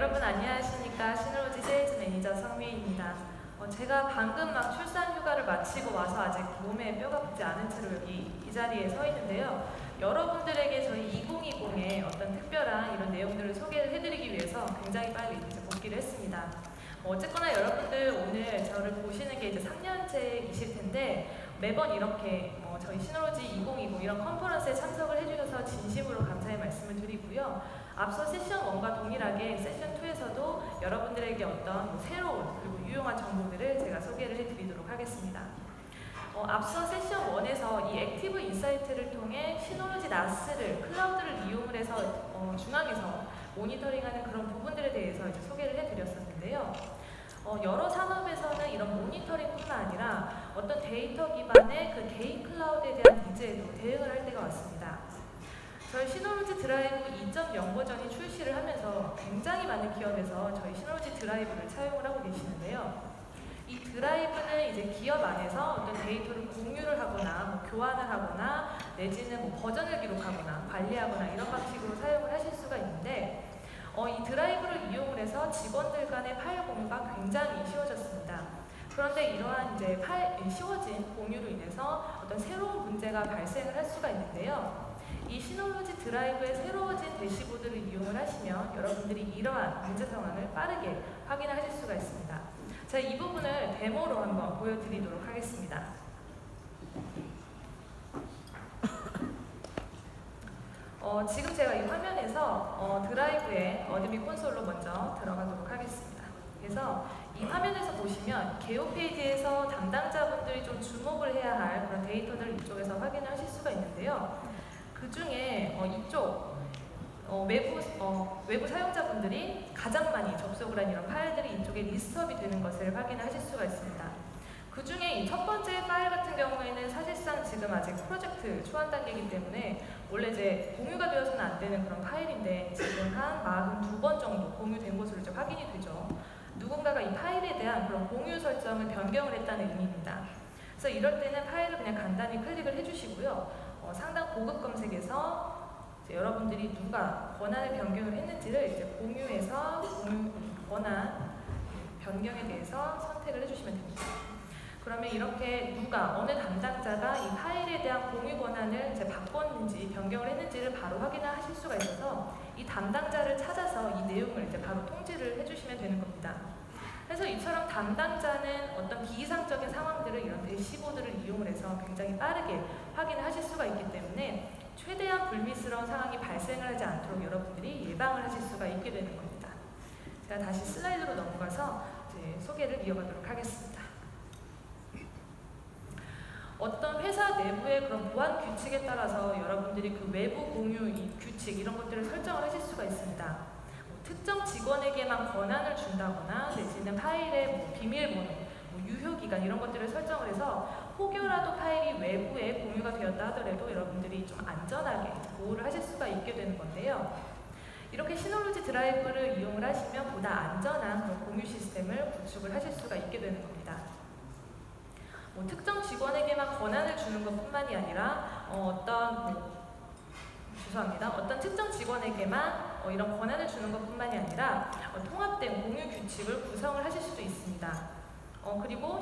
여러분 안녕하십니까. 시놀로지 세일즈 매니저 성미입니다. 제가 방금 막 출산 휴가를 마치고 와서 아직 몸에 뼈가 붙지 않은 채로 여기 이 자리에 서 있는데요. 여러분들에게 저희 2020의 어떤 특별한 이런 내용들을 소개를 해드리기 위해서 굉장히 빨리 이제 복귀를 했습니다. 어쨌거나 여러분들 오늘 저를 보시는 게 이제 3년째이실 텐데 매번 이렇게 저희 시놀로지 2020 이런 컨퍼런스에 참석을 해주셔서 진심으로 감사의 말씀을 드리고요. 앞서 세션 1과 동일하게 세션 2에서도 여러분들에게 어떤 새로운 그리고 유용한 정보들을 제가 소개를 해드리도록 하겠습니다. 앞서 세션 1에서 이 액티브 인사이트를 통해 시놀로지 나스를 클라우드를 이용을 해서 중앙에서 모니터링하는 그런 부분들에 대해서 이제 소개를 해드렸었는데요. 여러 산업에서는 이런 모니터링뿐만 아니라 어떤 데이터 기반의 그 개인 클라우드에 대한 니즈에도 대응을 할 때가 왔습니다. 저희 시놀로지 드라이브 2.0 버전이 출시를 하면서 굉장히 많은 기업에서 저희 시놀로지 드라이브를 차용을 하고 계시는데요. 이 드라이브는 이제 기업 안에서 어떤 데이터를 공유를 하거나 교환을 하거나 내지는 버전을 기록하거나 관리하거나 이런 방식으로 사용을 하실 수가 있는데 이 드라이브를 이용을 해서 직원들 간의 파일 공유가 굉장히 쉬워졌습니다. 그런데 이러한 이제 쉬워진 공유로 인해서 어떤 새로운 문제가 발생을 할 수가 있는데요. 이 시놀로지 드라이브의 새로워진 대시보드를 이용을 하시면 여러분들이 이러한 문제 상황을 빠르게 확인을 하실 수가 있습니다. 자, 이 부분을 데모로 한번 보여드리도록 하겠습니다. 지금 제가 이 화면에서 드라이브의 어드미 콘솔로 먼저 들어가도록 하겠습니다. 그래서 이 화면에서 보시면 개요 페이지에서 담당자분들이 좀 주목을 해야 할 그런 데이터들을 이쪽에서 확인을 하실 수가 있는데요. 그 중에 이쪽 외부 사용자분들이 가장 많이 접속을 한 이런 파일들이 이쪽에 리스트업이 되는 것을 확인을 하실 수가 있습니다. 그 중에 이 첫 번째 파일 같은 경우에는 사실상 지금 아직 프로젝트 초안 단계이기 때문에 원래 이제 공유가 되어서는 안 되는 그런 파일인데 지금 한 42번 정도 공유된 것으로 이제 확인이 되죠. 누군가가 이 파일에 대한 그런 공유 설정을 변경을 했다는 의미입니다. 그래서 이럴 때는 파일을 그냥 간단히 클릭을 해주시고요. 상당 고급 검색에서 여러분들이 누가 권한을 변경을 했는지를 이제 공유해서 공유 권한 변경에 대해서 선택을 해주시면 됩니다. 그러면 이렇게 누가 어느 담당자가 이 파일에 대한 공유 권한을 이제 바꿨는지 변경을 했는지를 바로 확인을 하실 수가 있어서 이 담당자를 찾아서 이 내용을 이제 바로 통지를 해주시면 되는 겁니다. 그래서 이처럼 담당자는 어떤 비이상적인 상황들을 이런 대시보드를 이용을 해서 굉장히 빠르게 확인을 하실 수가 있기 때문에 최대한 불미스러운 상황이 발생을 하지 않도록 여러분들이 예방을 하실 수가 있게 되는 겁니다. 제가 다시 슬라이드로 넘어가서 이제 소개를 이어가도록 하겠습니다. 어떤 회사 내부의 그런 보안 규칙에 따라서 여러분들이 그 외부 공유 규칙 이런 것들을 설정을 하실 수가 있습니다. 특정 직원에게만 권한을 준다거나 내지는 파일의 비밀번호, 유효기간 이런 것들을 설정을 해서 혹여라도 파일이 외부에 공유가 되었다 하더라도 여러분들이 좀 안전하게 보호를 하실 수가 있게 되는 건데요. 이렇게 시놀로지 드라이브를 이용을 하시면 보다 안전한 그런 공유 시스템을 구축을 하실 수가 있게 되는 겁니다. 특정 직원에게만 권한을 주는 것뿐만이 아니라 어떤 특정 직원에게만 이런 권한을 주는 것뿐만이 아니라 통합된 공유 규칙을 구성을 하실 수도 있습니다. 그리고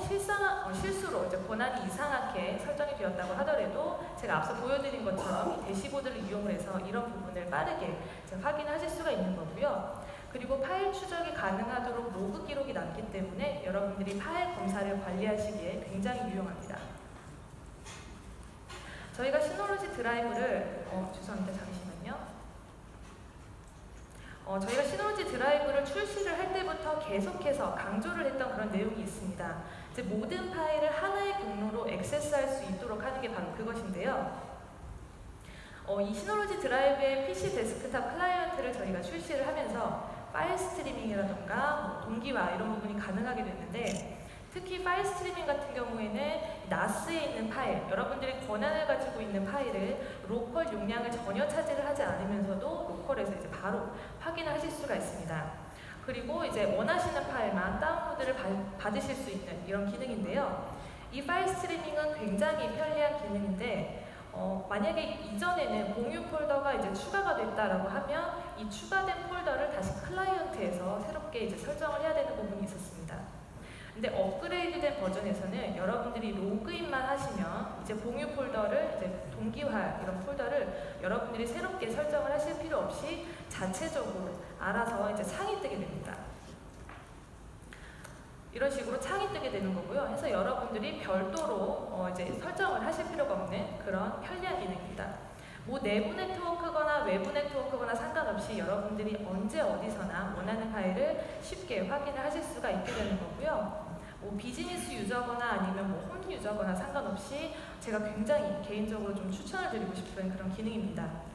실수로 이제 권한이 이상하게 설정이 되었다고 하더라도 제가 앞서 보여드린 것처럼 이 대시보드를 이용을 해서 이런 부분을 빠르게 확인하실 수가 있는 거고요. 그리고 파일 추적이 가능하도록 로그 기록이 남기 때문에 여러분들이 파일 검사를 관리하시기에 굉장히 유용합니다. 저희가 시놀로지 드라이브를 저희가 시놀로지 드라이브를 출시를 할 때부터 계속해서 강조를 했던 그런 내용이 있습니다. 이제 모든 파일을 하나의 경로로 액세스할 수 있도록 하는 게 바로 그것인데요. 이 시놀로지 드라이브의 PC 데스크탑 클라이언트를 저희가 출시를 하면서 파일 스트리밍이라던가 동기화 이런 부분이 가능하게 됐는데 특히 파일 스트리밍 같은 경우에는 나스에 있는 파일, 여러분들이 권한을 가지고 있는 파일을 로컬 용량을 전혀 차지를 하지 않으면서도 로컬에서 이제 바로 확인을 하실 수가 있습니다. 그리고 이제 원하시는 파일만 다운로드를 받으실 수 있는 이런 기능인데요. 이 파일 스트리밍은 굉장히 편리한 기능인데 만약에 이전에는 공유 폴더가 이제 추가가 됐다라고 하면 이 추가된 폴더를 다시 클라이언트에서 새롭게 이제 설정을 해야 되는 부분이 있었습니다. 근데 업그레이드된 버전에서는 여러분들이 로그인만 하시면 이제 공유 폴더를 이제 동기화 이런 폴더를 여러분들이 새롭게 설정을 하실 필요 없이 자체적으로 알아서 이제 창이 뜨게 됩니다. 이런 식으로 창이 뜨게 되는 거고요. 해서 여러분들이 별도로 이제 설정을 하실 필요가 없는 그런 편리한 기능입니다. 뭐 내부 네트워크거나 외부 네트워크거나 상관없이 여러분들이 언제 어디서나 원하는 파일을 쉽게 확인을 하실 수가 있게 되는 거고요. 뭐 비즈니스 유저거나 아니면 뭐 홈 유저거나 상관없이 제가 굉장히 개인적으로 좀 추천을 드리고 싶은 그런 기능입니다.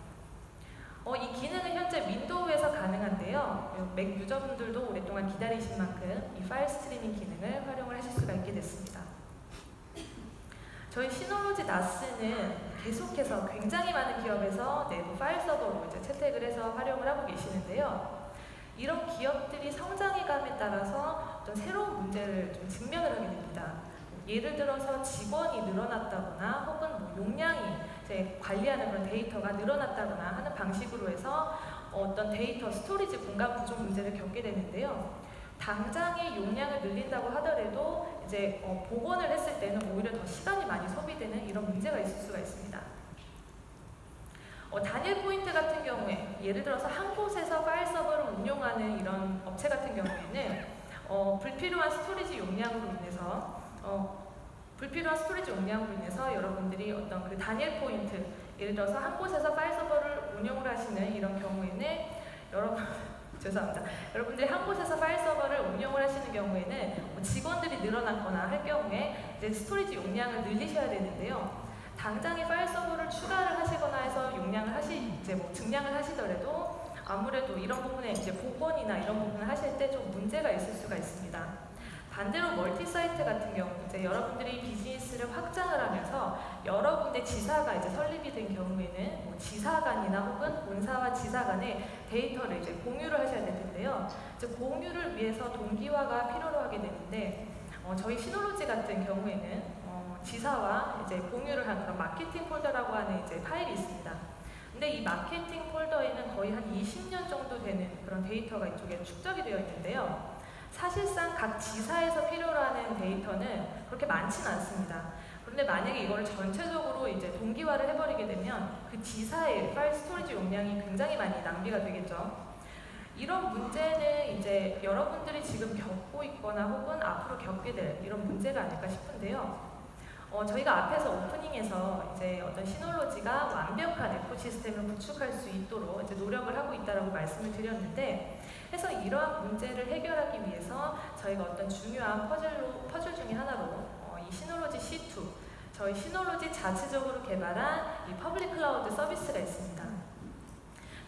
이 기능은 현재 윈도우에서 가능한데요. 맥 유저분들도 오랫동안 기다리신 만큼 이 파일 스트리밍 기능을 활용을 하실 수가 있게 됐습니다. 저희 시놀로지 나스는 계속해서 굉장히 많은 기업에서 내부 파일 서버로 이제 채택을 해서 활용을 하고 계시는데요. 이런 기업들이 성장해감에 따라서 어떤 새로운 문제를 좀 직면을 하게 됩니다. 예를 들어서 직원이 늘어났다거나 혹은 뭐 용량이 이제 관리하는 그런 데이터가 늘어났다거나 하는 방식으로 해서 어떤 데이터 스토리지 공간 부족 문제를 겪게 되는데요. 당장의 용량을 늘린다고 하더라도 이제 복원을 했을 때는 오히려 더 시간이 많이 소비되는 이런 문제가 있을 수가 있습니다. 단일 포인트 같은 경우에 예를 들어서 한 곳에서 파일 서버를 운용하는 이런 업체 같은 경우에는 불필요한 스토리지 용량으로 인해서 여러분들이 어떤 그 단일 포인트 예를 들어서 한 곳에서 파일 서버를 운용을 하시는 이런 경우에는 죄송합니다. 여러분들이 한 곳에서 파일 서버를 운영을 하시는 경우에는 직원들이 늘어났거나 할 경우에 이제 스토리지 용량을 늘리셔야 되는데요. 당장에 파일 서버를 추가를 하시거나 해서 용량을 이제 뭐 증량을 하시더라도 아무래도 이런 부분에 이제 복원이나 이런 부분을 하실 때 좀 문제가 있을 수가 있습니다. 반대로 멀티 사이트 같은 경우 이제 여러분들이 비즈니스를 확장을 하면서 여러 군데 지사가 이제 설립이 된 경우에는 뭐 지사 간이나 혹은 본사와 지사 간의 데이터를 이제 공유를 하셔야 될 텐데요. 이제 공유를 위해서 동기화가 필요로 하게 되는데 저희 시놀로지 같은 경우에는 지사와 이제 공유를 한 그런 마케팅 폴더라고 하는 이제 파일이 있습니다. 근데 이 마케팅 폴더에는 거의 한 20년 정도 되는 그런 데이터가 이쪽에 축적이 되어 있는데요. 사실상 각 지사에서 필요로 하는 데이터는 그렇게 많지는 않습니다. 그런데 만약에 이걸 전체적으로 이제 동기화를 해버리게 되면 그 지사의 파일 스토리지 용량이 굉장히 많이 낭비가 되겠죠. 이런 문제는 이제 여러분들이 지금 겪고 있거나 혹은 앞으로 겪게 될 이런 문제가 아닐까 싶은데요. 저희가 앞에서 오프닝에서 이제 어떤 시놀로지가 완벽한 에코시스템을 구축할 수 있도록 이제 노력을 하고 있다라고 말씀을 드렸는데, 해서 이러한 문제를 해결하기 위해서 저희가 어떤 중요한 퍼즐 중에 하나로 이 시놀로지 C2, 저희 시놀로지 자체적으로 개발한 이 퍼블릭 클라우드 서비스가 있습니다.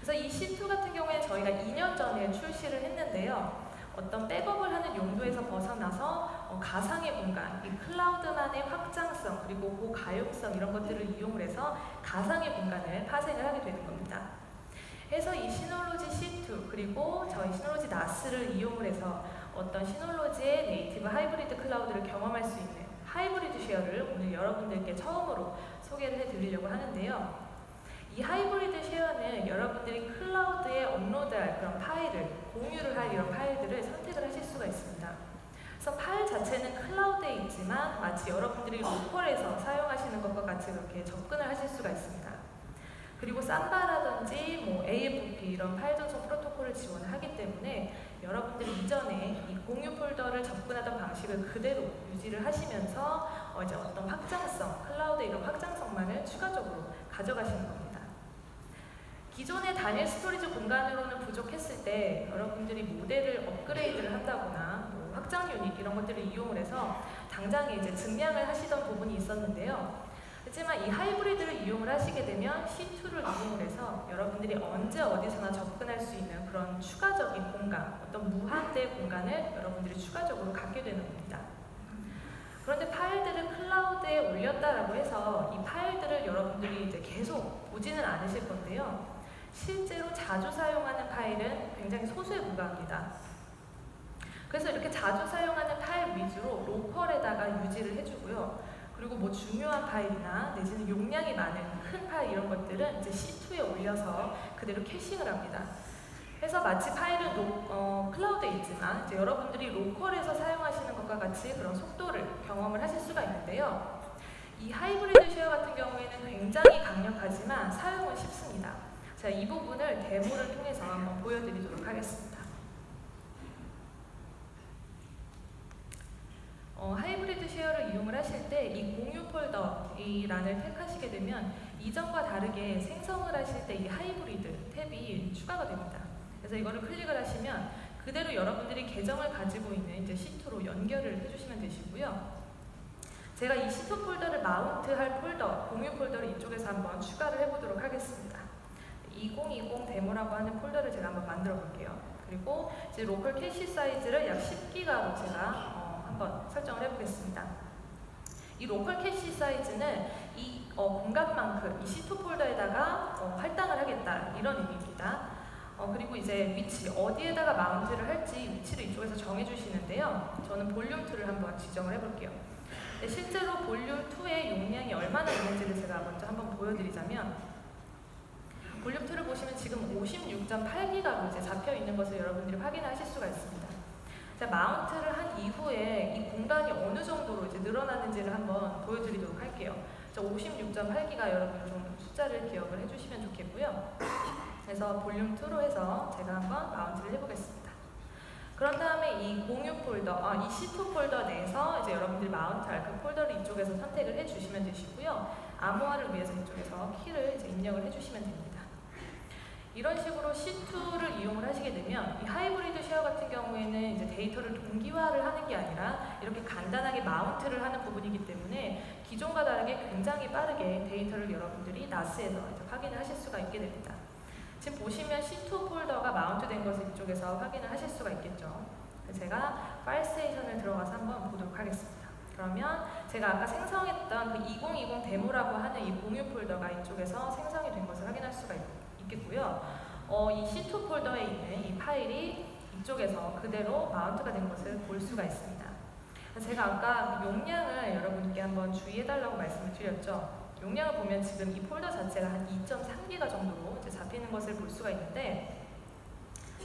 그래서 이 C2 같은 경우에 저희가 2년 전에 출시를 했는데요. 어떤 백업을 하는 용도에서 벗어나서 가상의 공간, 이 클라우드만의 확장성 그리고 고가용성 이런 것들을 이용을 해서 가상의 공간을 파생을 하게 되는 겁니다. 그래서 이 시놀로지 C2 그리고 저희 시놀로지 나스를 이용을 해서 어떤 시놀로지의 네이티브 하이브리드 클라우드를 경험할 수 있는 하이브리드 쉐어를 오늘 여러분들께 처음으로 소개를 해드리려고 하는데요. 이 하이브리드 쉐어는 여러분들이 클라우드에 업로드할 그런 파일을 공유를 할 이런 파일들을 선택을 하실 수가 있습니다. 그래서 파일 자체는 클라우드에 있지만 마치 여러분들이 로컬에서 사용하시는 것과 같이 그렇게 접근을 하실 수가 있습니다. 그리고 삼바라든지 뭐 AFP 이런 파일 전송 프로토콜을 지원을 하기 때문에 여러분들이 이전에 이 공유 폴더를 접근하던 방식을 그대로 유지를 하시면서 이제 어떤 확장성, 클라우드의 이런 확장성만을 추가적으로 가져가시는 겁니다. 기존의 단일 스토리지 공간으로는 부족했을 때 여러분들이 모델을 업그레이드를 한다거나 뭐 확장 유닛 이런 것들을 이용을 해서 당장에 이제 증량을 하시던 부분이 있었는데요. 하지만 이 하이브리드를 이용을 하시게 되면 C2를 이용을 해서 여러분들이 언제 어디서나 접근할 수 있는 그런 추가적인 공간, 어떤 무한대의 공간을 여러분들이 추가적으로 갖게 되는 겁니다. 그런데 파일들을 클라우드에 올렸다라고 해서 이 파일들을 여러분들이 이제 계속 보지는 않으실 건데요. 실제로 자주 사용하는 파일은 굉장히 소수에 불과합니다. 그래서 이렇게 자주 사용하는 파일 위주로 로컬에다가 유지를 해주고요. 그리고 뭐 중요한 파일이나 내지는 용량이 많은 큰 파일 이런 것들은 이제 C2에 올려서 그대로 캐싱을 합니다. 그래서 마치 파일은 클라우드에 있지만 이제 여러분들이 로컬에서 사용하시는 것과 같이 그런 속도를 경험을 하실 수가 있는데요. 이 하이브리드 쉐어 같은 경우에는 굉장히 강력하지만 사용은 쉽습니다. 제가 이 부분을 데모를 통해서 한번 보여드리도록 하겠습니다. 하이브리드 쉐어를 이용을 하실 때 이 공유 폴더 이 란을 택하시게 되면 이전과 다르게 생성을 하실 때 이 하이브리드 탭이 추가가 됩니다. 그래서 이거를 클릭을 하시면 그대로 여러분들이 계정을 가지고 있는 이제 C2로 연결을 해주시면 되시고요. 제가 이 C2 폴더를 마운트할 폴더, 공유 폴더를 이쪽에서 한번 추가를 해보도록 하겠습니다. 2020 데모라고 하는 폴더를 제가 한번 만들어 볼게요. 그리고 이제 로컬 캐시 사이즈를 약 10기가로 제가 한번 설정을 해보겠습니다. 이 로컬 캐시 사이즈는 이 공간만큼 이 C2 폴더에다가 할당을 하겠다 이런 의미입니다. 그리고 이제 위치, 어디에다가 마운트를 할지 위치를 이쪽에서 정해주시는데요. 저는 볼륨 2를 한번 지정을 해볼게요. 실제로 볼륨 2의 용량이 얼마나 있는지를 제가 먼저 한번 보여드리자면 볼륨 2를 보시면 지금 56.8기가로 이제 잡혀 있는 것을 여러분들이 확인하실 수가 있습니다. 자, 마운트를 한 이후에 이 공간이 어느 정도로 이제 늘어나는지를 한번 보여드리도록 할게요. 56.8기가 여러분 좀 숫자를 기억을 해주시면 좋겠고요. 그래서 볼륨 2로 해서 제가 한번 마운트를 해보겠습니다. 그런 다음에 이 공유 폴더, 이 C2 폴더 내에서 이제 여러분들이 마운트할 그 폴더를 이쪽에서 선택을 해주시면 되시고요. 암호화를 위해서 이쪽에서 키를 이제 입력을 해주시면 됩니다. 이런 식으로 C2를 이용을 하시게 되면 이 하이브리드 쉐어 같은 경우에는 이제 데이터를 동기화를 하는 게 아니라 이렇게 간단하게 마운트를 하는 부분이기 때문에 기존과 다르게 굉장히 빠르게 데이터를 여러분들이 NAS에서 이제 확인을 하실 수가 있게 됩니다. 지금 보시면 C2 폴더가 마운트된 것을 이쪽에서 확인을 하실 수가 있겠죠. 제가 파일 스테이션을 들어가서 한번 보도록 하겠습니다. 그러면 제가 아까 생성했던 그 2020 데모라고 하는 이 공유 폴더가 이쪽에서 생성이 된 것을 확인할 수가 있겠고요. 이 C2 폴더에 있는 이 파일이 이쪽에서 그대로 마운트가 된 것을 볼 수가 있습니다. 제가 아까 용량을 여러분께 한번 주의해달라고 말씀을 드렸죠. 용량을 보면 지금 이 폴더 자체가 한 2.3기가 정도로 이제 잡히는 것을 볼 수가 있는데,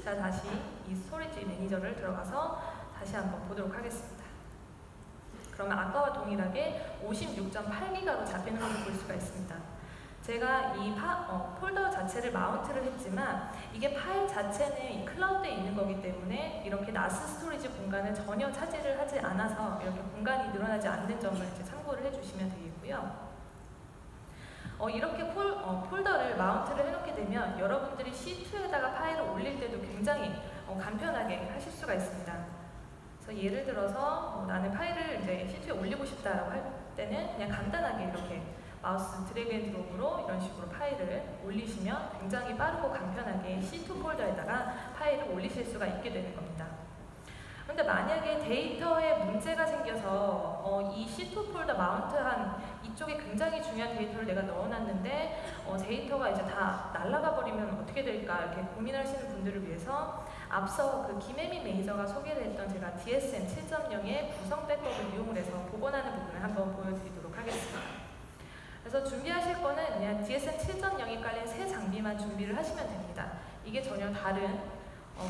자, 다시 이 스토리지 매니저를 들어가서 다시 한번 보도록 하겠습니다. 그러면 아까와 동일하게 56.8기가로 잡히는 것을 볼 수가 있습니다. 제가 이 폴더 자체를 마운트를 했지만 이게 파일 자체는 이 클라우드에 있는 거기 때문에 이렇게 NAS 스토리지 공간을 전혀 차지를 하지 않아서 이렇게 공간이 늘어나지 않는 점을 이제 참고를 해주시면 되겠고요. 이렇게 폴더를 마운트를 해놓게 되면 여러분들이 C2에다가 파일을 올릴 때도 굉장히 간편하게 하실 수가 있습니다. 그래서 예를 들어서 나는 파일을 이제 C2에 올리고 싶다라고 할 때는 그냥 간단하게 이렇게 마우스 드래그 앤 드롭으로 이런 식으로 파일을 올리시면 굉장히 빠르고 간편하게 C2 폴더에다가 파일을 올리실 수가 있게 되는 겁니다. 그런데 만약에 데이터에 문제가 생겨서 이 C2 폴더 마운트한 이쪽에 굉장히 중요한 데이터를 내가 넣어놨는데 데이터가 이제 다 날아가 버리면 어떻게 될까 이렇게 고민하시는 분들을 위해서 앞서 그 김혜미 매니저가 소개를 했던 제가 DSM 7.0의 구성 백업을 이용을 해서 복원하는 부분을 한번 보여드리도록 하겠습니다. 그래서 준비하실 거는 그냥 DSM 7.0이 깔린 새 장비만 준비를 하시면 됩니다. 이게 전혀 다른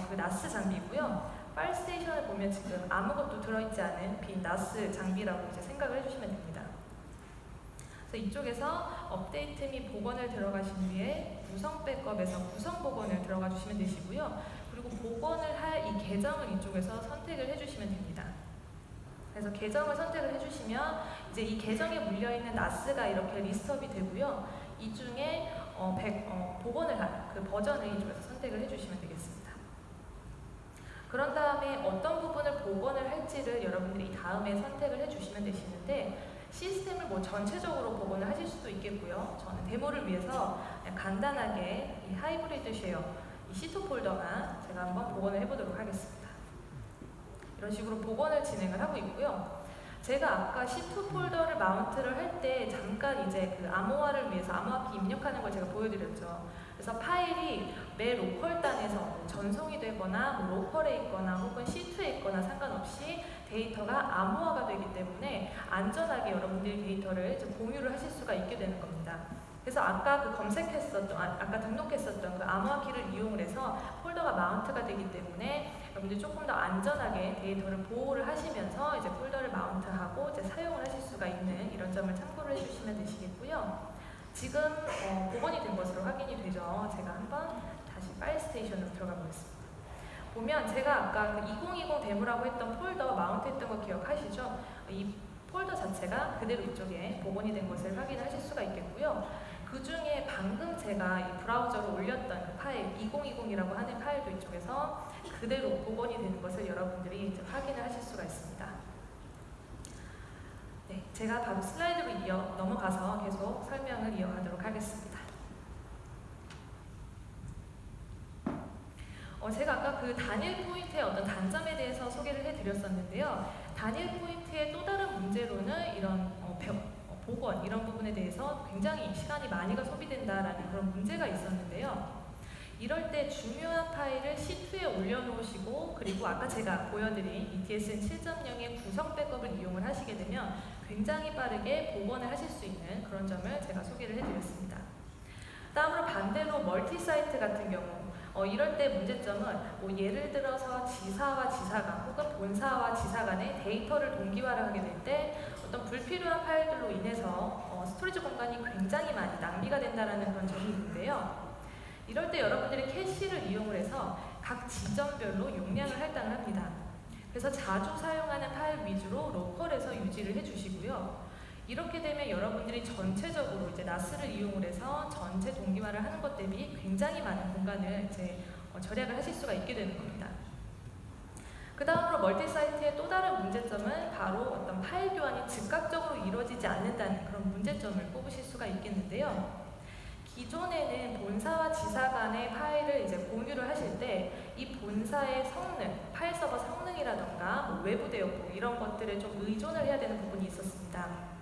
그 NAS 장비고요. 파일 스테이션을 보면 지금 아무것도 들어있지 않은 빈 NAS 장비라고 이제 생각을 해주시면 됩니다. 그래서 이쪽에서 업데이트 및 복원을 들어가신 뒤에 구성 백업에서 구성 복원을 들어가 주시면 되시고요. 그리고 복원을 할 이 계정을 이쪽에서 선택을 해주시면 됩니다. 그래서 계정을 선택을 해주시면 이제 이 계정에 물려있는 NAS가 이렇게 리스트업이 되고요. 이 중에 복원을 할 그 버전을 이쪽에서 선택을 해주시면 되겠습니다. 그런 다음에 어떤 부분을 복원을 할지를 여러분들이 다음에 선택을 해주시면 되시는데 시스템을 뭐 전체적으로 복원을 하실 수도 있겠고요. 저는 데모를 위해서 그냥 간단하게 이 하이브리드 쉐어 이 C2 폴더만 제가 한번 복원을 해보도록 하겠습니다. 이런 식으로 복원을 진행을 하고 있고요. 제가 아까 C2 폴더를 마운트를 할 때 잠깐 이제 그 암호화를 위해서 암호화키 입력하는 걸 제가 보여드렸죠. 그래서 파일이 매 로컬 단에서 전송이 되거나 뭐 로컬에 있거나 혹은 C2에 있거나 상관없이 데이터가 암호화가 되기 때문에 안전하게 여러분들이 데이터를 이제 공유를 하실 수가 있게 되는 겁니다. 그래서 아까 그 아까 등록했었던 그 암호화 키를 이용을 해서 폴더가 마운트가 되기 때문에 여러분들이 조금 더 안전하게 데이터를 보호를 하시면서 이제 폴더를 마운트하고 이제 사용을 하실 수가 있는 이런 점을 참고를 해주시면 되시겠고요. 지금 복원이 된 것으로 확인이 되죠. 제가 한번 다시 파일 스테이션으로 들어가 보겠습니다. 보면 제가 아까 그 2020 데모라고 했던 폴더 마운트했던 거 기억하시죠? 이 폴더 자체가 그대로 이쪽에 복원이 된 것을 확인하실 수가 있겠고요. 그 중에 방금 제가 이 브라우저로 올렸던 그 파일 2020이라고 하는 파일도 이쪽에서 그대로 복원이 되는 것을 여러분들이 이제 확인을 하실 수가 있습니다. 네, 제가 바로 슬라이드로 넘어가서 계속 설명을 이어가도록 하겠습니다. 제가 아까 그 단일 포인트의 어떤 단점에 대해서 소개를 해드렸었는데요. 단일 포인트의 또 다른 문제로는 이런 복원 이런 부분에 대해서 굉장히 시간이 많이가 소비된다라는 그런 문제가 있었는데요. 이럴 때 중요한 파일을 C2에 올려놓으시고 그리고 아까 제가 보여드린 ETSN 7.0의 구성 백업을 이용을 하시게 되면 굉장히 빠르게 복원을 하실 수 있는 그런 점을 제가 소개를 해드렸습니다. 다음으로 반대로 멀티사이트 같은 경우 이럴 때 문제점은 예를 들어서 지사와 지사간 혹은 본사와 지사 간의 데이터를 동기화를 하게 될 때 어떤 불필요한 파일들로 인해서 스토리지 공간이 굉장히 많이 낭비가 된다는 그런 점이 있는데요. 이럴 때 여러분들이 캐시를 이용을 해서 각 지점별로 용량을 할당을 합니다. 그래서 자주 사용하는 파일 위주로 로컬에서 유지를 해주시고요. 이렇게 되면 여러분들이 전체적으로 이제 NAS를 이용을 해서 전체 동기화를 하는 것 대비 굉장히 많은 공간을 이제 절약을 하실 수가 있게 되는 겁니다. 그 다음으로 멀티사이트의 또 다른 문제점은 바로 어떤 파일 교환이 즉각적으로 이루어지지 않는다는 그런 문제점을 꼽으실 수가 있겠는데요. 기존에는 본사와 지사 간의 파일을 이제 공유를 하실 때 이 본사의 성능, 파일 서버 성능이라던가 외부 대역폭 이런 것들에 좀 의존을 해야 되는 부분이 있었습니다.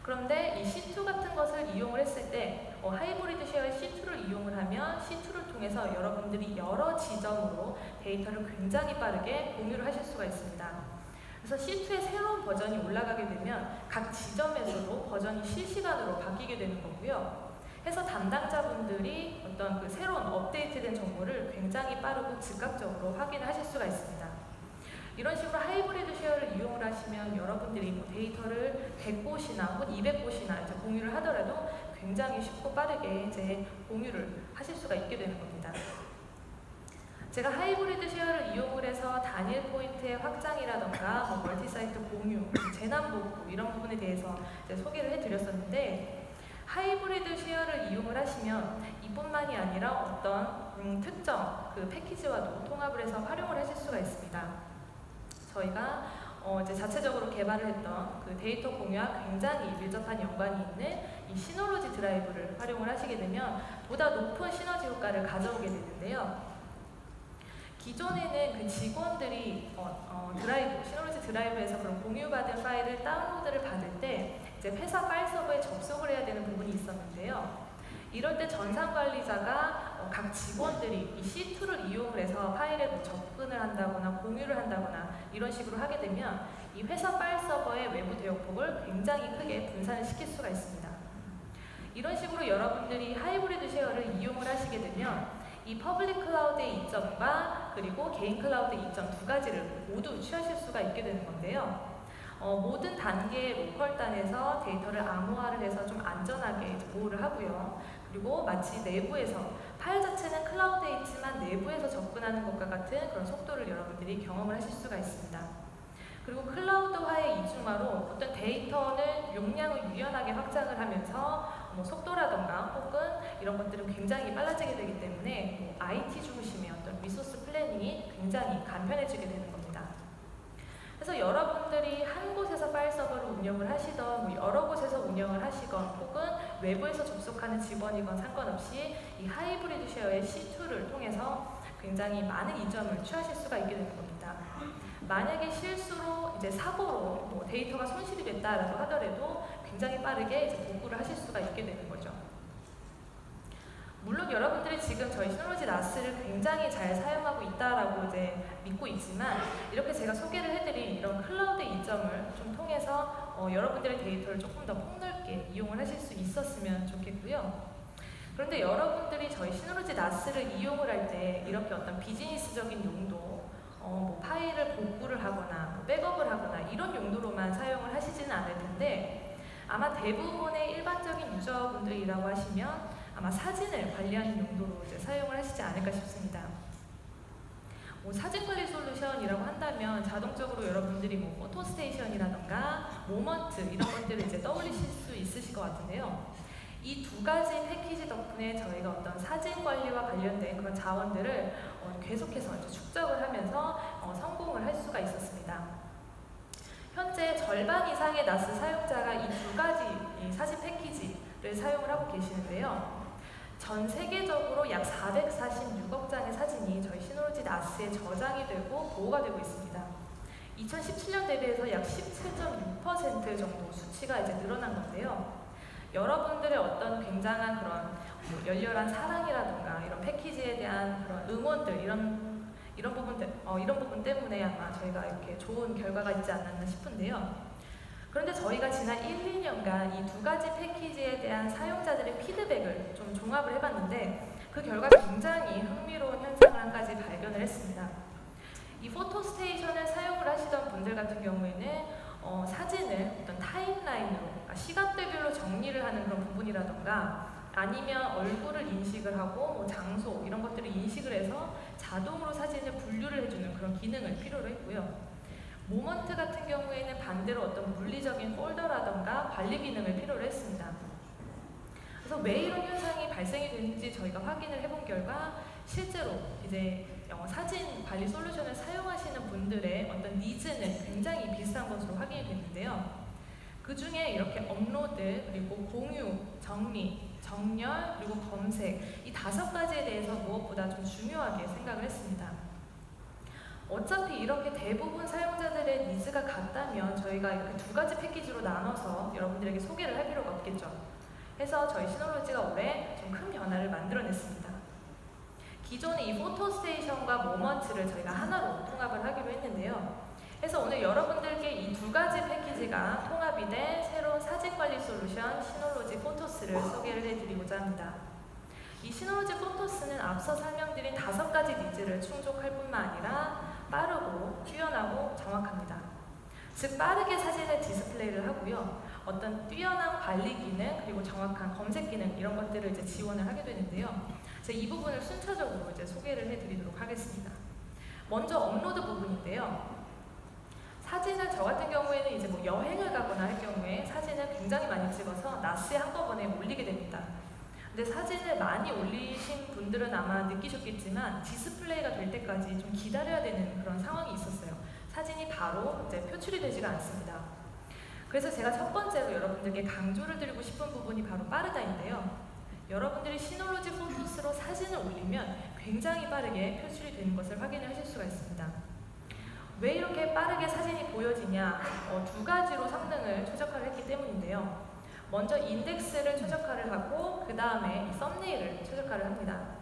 그런데 이 C2 같은 것을 이용을 했을 때 하이브리드 쉐어의 C2를 이용을 하면 C2를 통해서 여러분들이 여러 지점으로 데이터를 굉장히 빠르게 공유를 하실 수가 있습니다. 그래서 C2의 새로운 버전이 올라가게 되면 각 지점에서도 버전이 실시간으로 바뀌게 되는 거고요. 해서 담당자분들이 어떤 그 새로운 업데이트된 정보를 굉장히 빠르고 즉각적으로 확인을 하실 수가 있습니다. 이런 식으로 하이브리드 쉐어를 이용을 하시면 여러분들이 데이터를 100곳이나 혹은 200곳이나 이제 공유를 하더라도 굉장히 쉽고 빠르게 이제 공유를 하실 수가 있게 되는 겁니다. 제가 하이브리드 쉐어를 이용을 해서 단일 포인트의 확장이라던가 멀티사이트 공유, 재난 복구 이런 부분에 대해서 이제 소개를 해드렸었는데 하이브리드 쉐어를 이용을 하시면 이뿐만이 아니라 어떤 특정 그 패키지와도 통합을 해서 활용을 하실 수가 있습니다. 저희가 이제 자체적으로 개발을 했던 그 데이터 공유와 굉장히 밀접한 연관이 있는 이 시너로지 드라이브를 활용을 하시게 되면 보다 높은 시너지 효과를 가져오게 되는데요. 기존에는 그 직원들이 시너로지 드라이브에서 그런 공유받은 파일을 다운로드를 받을 때 이제 회사 파일 서버에 접속을 해야 되는 부분이 있었는데요. 이럴 때 전산관리자가 각 직원들이 이 C2를 이용을 해서 파일에 접근을 한다거나 공유를 한다거나 이런 식으로 하게 되면 이 회사 파일 서버의 외부 대역폭을 굉장히 크게 분산을 시킬 수가 있습니다. 이런 식으로 여러분들이 하이브리드 쉐어를 이용을 하시게 되면 이 퍼블릭 클라우드의 이점과 그리고 개인 클라우드의 이점 두 가지를 모두 취하실 수가 있게 되는 건데요. 모든 단계의 로컬단에서 데이터를 암호화를 해서 좀 안전하게 보호를 하고요. 그리고 마치 내부에서 파일 자체는 클라우드에 있지만 내부에서 접근하는 것과 같은 그런 속도를 여러분들이 경험을 하실 수가 있습니다. 그리고 클라우드화의 이중화로 어떤 데이터는 용량을 유연하게 확장을 하면서 속도라던가 혹은 이런 것들은 굉장히 빨라지게 되기 때문에 IT 중심의 어떤 리소스 플래닝이 굉장히 간편해지게 되는 겁니다. 그래서 여러분들이 한 곳에서 파일 서버를 운영을 하시던 여러 곳에서 운영을 하시건 혹은 외부에서 접속하는 직원이건 상관없이 이 하이브리드 쉐어의 C2를 통해서 굉장히 많은 이점을 취하실 수가 있게 되는 겁니다. 만약에 실수로 이제 사고로 데이터가 손실이 됐다라고 하더라도 굉장히 빠르게 이제 복구를 하실 수가 있게 되는 거죠. 물론 여러분들이 지금 저희 시놀로지 나스를 굉장히 잘 사용하고 있다라고 이제 믿고 있지만, 이렇게 제가 소개를 해드린 이런 클라우드 이점을 좀 통해서 여러분들의 데이터를 조금 더 폭넓게 이용을 하실 수 있었으면 좋겠고요. 그런데 여러분들이 저희 시놀로지 나스를 이용을 할 때 이렇게 어떤 비즈니스적인 용도, 뭐 파일을 복구를 하거나 뭐 백업을 하거나 이런 용도로만 사용을 하시지는 않을 텐데, 아마 대부분의 일반적인 유저분들이라고 하시면 아마 사진을 관리하는 용도로 이제 사용을 하시지 않을까 싶습니다. 뭐 사진 관리 솔루션이라고 한다면 자동적으로 여러분들이 뭐 포토스테이션이라던가 모먼트 이런 것들을 이제 떠올리실 수 있으실 것 같은데요. 이 두 가지 패키지 덕분에 저희가 어떤 사진 관리와 관련된 그런 자원들을 계속해서 이제 축적을 하면서 성공을 할 수가 있었습니다. 현재 절반 이상의 나스 사용자가 이 두 가지 이 사진 패키지를 사용을 하고 계시는데요. 전 세계적으로 약 446억 장의 사진이 저희 시놀로지 나스에 저장이 되고 보호가 되고 있습니다. 2017년 대비해서 약 17.6% 정도 수치가 이제 늘어난 건데요. 여러분들의 어떤 굉장한 그런 뭐 열렬한 사랑이라든가 이런 패키지에 대한 그런 응원들 이런 부분 때문에 아마 저희가 이렇게 좋은 결과가 있지 않았나 싶은데요. 그런데 저희가 지난 1, 2년간 이 두 가지 패키지에 대한 사용자들의 피드백을 좀 종합을 해봤는데, 그 결과 굉장히 흥미로운 현상을 한 가지 발견을 했습니다. 이 포토스테이션을 사용을 하시던 분들 같은 경우에는 사진을 어떤 타임라인으로, 그러니까 시간대별로 정리를 하는 그런 부분이라던가, 아니면 얼굴을 인식을 하고 뭐 장소 이런 것들을 인식을 해서 자동으로 사진을 분류를 해주는 그런 기능을 필요로 했고요. 모먼트 같은 경우에는 반대로 어떤 물리적인 폴더라던가 관리 기능을 필요로 했습니다. 그래서 왜 이런 현상이 발생이 되는지 저희가 확인을 해본 결과, 실제로 이제 사진 관리 솔루션을 사용하시는 분들의 어떤 니즈는 굉장히 비슷한 것으로 확인이 됐는데요. 그 중에 이렇게 업로드, 그리고 공유, 정리, 정렬, 그리고 검색, 이 5가지에 대해서 무엇보다 좀 중요하게 생각을 했습니다. 어차피 이렇게 대부분 사용자들의 니즈가 같다면 저희가 이렇게 두 가지 패키지로 나눠서 여러분들에게 소개를 할 필요가 없겠죠. 해서 저희 시놀로지가 올해 좀 큰 변화를 만들어냈습니다. 기존의 이 포토스테이션과 모먼트를 저희가 하나로 통합을 하기로 했는데요. 그래서 오늘 여러분들께 이 두 가지 패키지가 통합이 된 새로운 사진관리 솔루션 시놀로지 포토스를 소개를 해드리고자 합니다. 이 시놀로지 포토스는 앞서 설명드린 5가지 니즈를 충족할 뿐만 아니라 빠르고 뛰어나고 정확합니다. 즉 빠르게 사진을 디스플레이를 하고요. 어떤 뛰어난 관리 기능, 그리고 정확한 검색 기능 이런 것들을 이제 지원을 하게 되는데요. 제가 이 부분을 순차적으로 이제 소개를 해드리도록 하겠습니다. 먼저 업로드 부분인데요. 사진을 저 같은 경우에는 이제 뭐 여행을 가거나 할 경우에 사진을 굉장히 많이 찍어서 나스에 한꺼번에 올리게 됩니다. 근데 사진을 많이 올리신 분들은 아마 느끼셨겠지만 디스플레이가 될 때까지 좀 기다려야 되는 그런 상황이 있었어요. 사진이 바로 이제 표출이 되지가 않습니다. 그래서 제가 첫 번째로 여러분들께 강조를 드리고 싶은 부분이 바로 빠르다인데요. 여러분들이 시놀로지 포토스로 사진을 올리면 굉장히 빠르게 표출이 되는 것을 확인을 하실 수가 있습니다. 왜 이렇게 빠르게 사진이 보여지냐? 2가지로 성능을 최적화를 했기 때문인데요. 먼저 인덱스를 최적화를 하고 그 다음에 이 썸네일을 최적화를 합니다.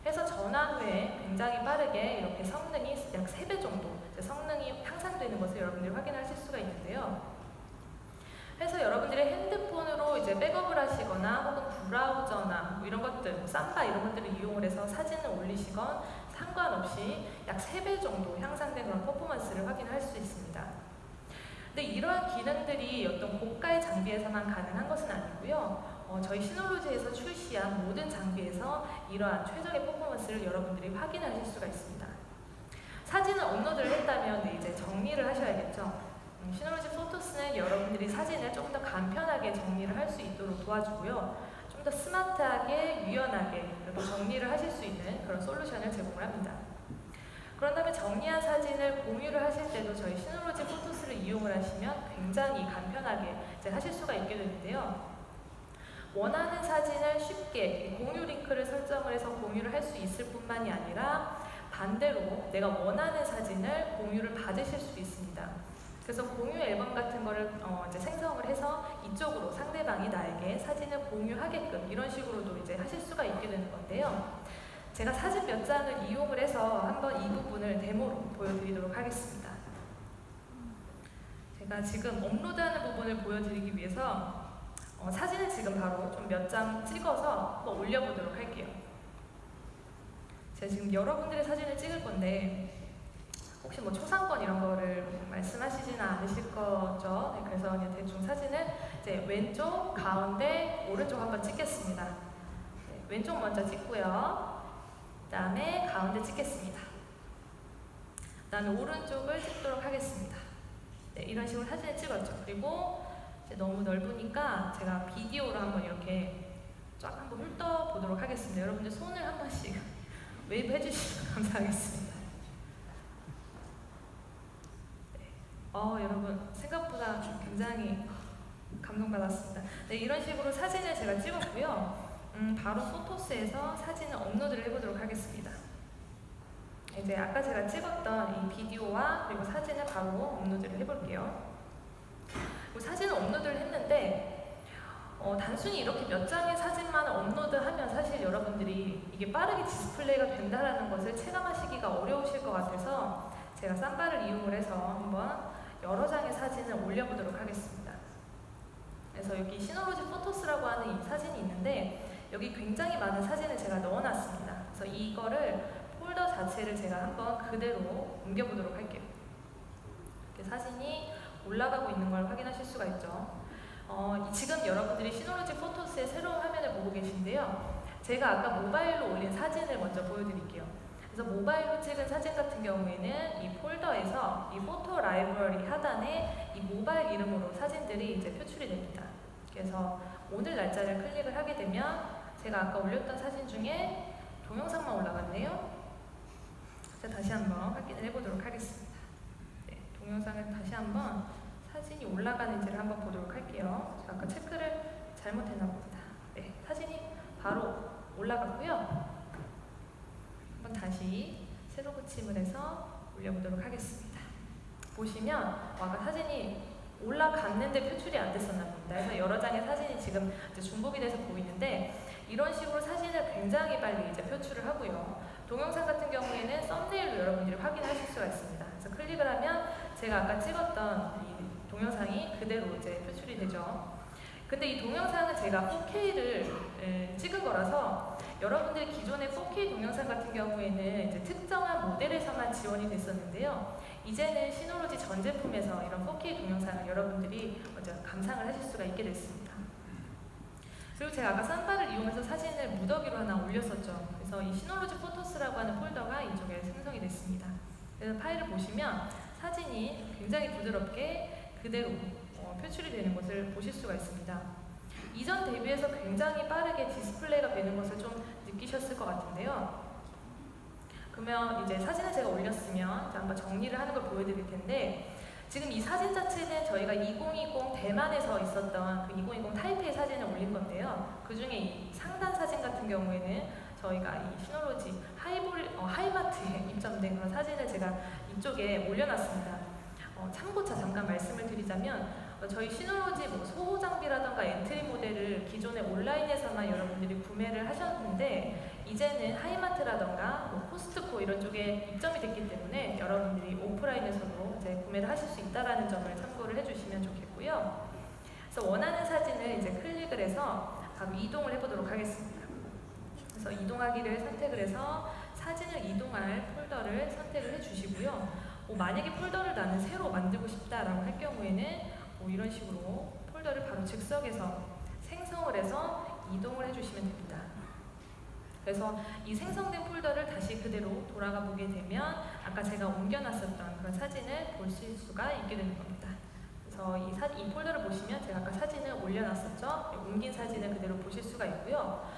해서 전환 후에 굉장히 빠르게 이렇게 성능이 약 3배 정도 성능이 향상되는 것을 여러분들이 확인하실 수가 있는데요. 그래서 여러분들의 핸드폰으로 이제 백업을 하시거나 혹은 브라우저나 뭐 이런 것들, 삼바 이런 것들을 이용을 해서 사진을 올리시건 상관없이 약 3배 정도 향상된 그런 퍼포먼스를 확인할 수 있습니다. 근데 이러한 기능들이 어떤 고가의 장비에서만 가능한 것은 아니고요. 저희 시놀로지에서 출시한 모든 장비에서 이러한 최적의 퍼포먼스를 여러분들이 확인하실 수가 있습니다. 사진을 업로드를 했다면 이제 정리를 하셔야겠죠. 시놀로지 포토스는 여러분들이 사진을 조금 더 간편하게 정리를 할 수 있도록 도와주고요. 좀 더 스마트하게, 유연하게 이렇게 정리를 하실 수 있는 그런 솔루션을 제공을 합니다. 그런 다음에 정리한 사진을 공유를 하실 때도 저희 시놀로지 포토스를 이용을 하시면 굉장히 간편하게 이제 하실 수가 있게 되는데요. 원하는 사진을 쉽게 공유 링크를 설정을 해서 공유를 할 수 있을 뿐만이 아니라 반대로 내가 원하는 사진을 공유를 받으실 수도 있습니다. 그래서 공유 앨범 같은 거를 이제 생성을 해서 이 이쪽으로 상대방이 나에게 사진을 공유하게끔 이런 식으로도 이제 하실 수가 있게 되는 건데요. 제가 사진 몇 장을 이용을 해서 한번 이 부분을 데모로 보여드리도록 하겠습니다. 제가 지금 업로드하는 부분을 보여드리기 위해서 사진을 지금 바로 좀 몇 장 찍어서 한번 올려보도록 할게요. 제가 지금 여러분들의 사진을 찍을 건데 혹시 뭐 초상권 이런 거를 말씀하시지는 않으실 거죠? 네, 그래서 그냥 대충 사진을 이제 왼쪽, 가운데, 오른쪽 한번 찍겠습니다. 네, 왼쪽 먼저 찍고요. 그 다음에 가운데 찍겠습니다. 그 다음에 오른쪽을 찍도록 하겠습니다. 네, 이런 식으로 사진을 찍었죠. 그리고 이제 너무 넓으니까 제가 비디오로 한번 이렇게 쫙 한번 훑어보도록 하겠습니다. 여러분들 손을 한 번씩 웨이브 해주시면 감사하겠습니다. 여러분 생각보다 굉장히 감동받았습니다. 네, 이런 식으로 사진을 제가 찍었고요. 바로 포토스에서 사진을 업로드를 해보도록 하겠습니다. 이제 아까 제가 찍었던 이 비디오와 그리고 사진을 바로 업로드를 해볼게요. 사진을 업로드를 했는데 단순히 이렇게 몇 장의 사진만 업로드하면 사실 여러분들이 이게 빠르게 디스플레이가 된다는 것을 체감하시기가 어려우실 것 같아서 제가 쌈바를 이용을 해서 한번 여러 장의 사진을 올려보도록 하겠습니다. 그래서 여기 시너로지 포토스라고 하는 이 사진이 있는데 여기 굉장히 많은 사진을 제가 넣어놨습니다. 그래서 이거를 폴더 자체를 제가 한번 그대로 옮겨보도록 할게요. 이렇게 사진이 올라가고 있는 걸 확인하실 수가 있죠. 지금 여러분들이 시너로지 포토스의 새로운 화면을 보고 계신데요. 제가 아까 모바일로 올린 사진을 먼저 보여드릴게요. 그래서 모바일로 찍은 사진 같은 경우에는 이 폴더에서 이 포토 라이브러리 하단에 이 모바일 이름으로 사진들이 이제 표출이 됩니다. 그래서 오늘 날짜를 클릭을 하게 되면 제가 아까 올렸던 사진 중에 동영상만 올라갔네요. 제가 다시 한번 확인을 해보도록 하겠습니다. 네, 동영상을 다시 한번 사진이 올라가는지를 한번 보도록 할게요. 제가 아까 체크를 잘못했나 봅니다. 네, 사진이 바로 올라갔고요. 한번 다시 새로 붙임을 해서 올려보도록 하겠습니다. 보시면 아까 사진이 올라갔는데 표출이 안 됐었나 봅니다. 그래서 여러 장의 사진이 지금 이제 중복이 돼서 보이는데 이런 식으로 사진을 굉장히 빨리 이제 표출을 하고요. 동영상 같은 경우에는 썸네일로 여러분들이 확인하실 수가 있습니다. 그래서 클릭을 하면 제가 아까 찍었던 이 동영상이 그대로 이제 표출이 되죠. 근데 이 동영상은 제가 4K를 찍은 거라서 여러분들이 기존의 4K 동영상 같은 경우에는 이제 특정한 모델에서만 지원이 됐었는데요. 이제는 시너로지 전 제품에서 이런 4K 동영상을 여러분들이 먼저 감상을 하실 수가 있게 됐습니다. 그리고 제가 아까 쌈바를 이용해서 사진을 무더기로 하나 올렸었죠. 그래서 이 시너로지 포토스라고 하는 폴더가 이쪽에 생성이 됐습니다. 그래서 파일을 보시면 사진이 굉장히 부드럽게 그대로 표출이 되는 것을 보실 수가 있습니다. 이전 대비해서 굉장히 빠르게 디스플레이가 되는 것을 좀 느끼셨을 것 같은데요. 그러면 이제 사진을 제가 올렸으면 이제 한번 정리를 하는 걸 보여드릴 텐데 지금 이 사진 자체는 저희가 2020 대만에서 있었던 그 2020 타이페이 사진을 올린 건데요. 그 중에 이 상단 사진 같은 경우에는 저희가 이 시너로지 하이마트에 입점된 그런 사진을 제가 이쪽에 올려놨습니다. 참고차 잠깐 말씀을 드리자면 저희 시너로지 소호 장비라던가 엔트리 모델을 기존에 온라인에서만 여러분들이 구매를 하셨는데 이제는 하이마트라던가 코스트코 이런 쪽에 입점이 됐기 때문에 여러분들이 오프라인에서도 이제 구매를 하실 수 있다는 점을 참고를 해주시면 좋겠고요. 그래서 원하는 사진을 이제 클릭을 해서 바로 이동을 해보도록 하겠습니다. 그래서 이동하기를 선택을 해서 사진을 이동할 폴더를 선택을 해주시고요. 만약에 폴더를 나는 새로 만들고 싶다라고 할 경우에는 이런 식으로 폴더를 바로 즉석에서 생성을 해서 이동을 해주시면 됩니다. 그래서 이 생성된 폴더를 다시 그대로 돌아가 보게 되면 아까 제가 옮겨놨었던 그런 사진을 볼 수가 있게 되는 겁니다. 그래서 이 폴더를 보시면 제가 아까 사진을 올려놨었죠. 옮긴 사진을 그대로 보실 수가 있고요.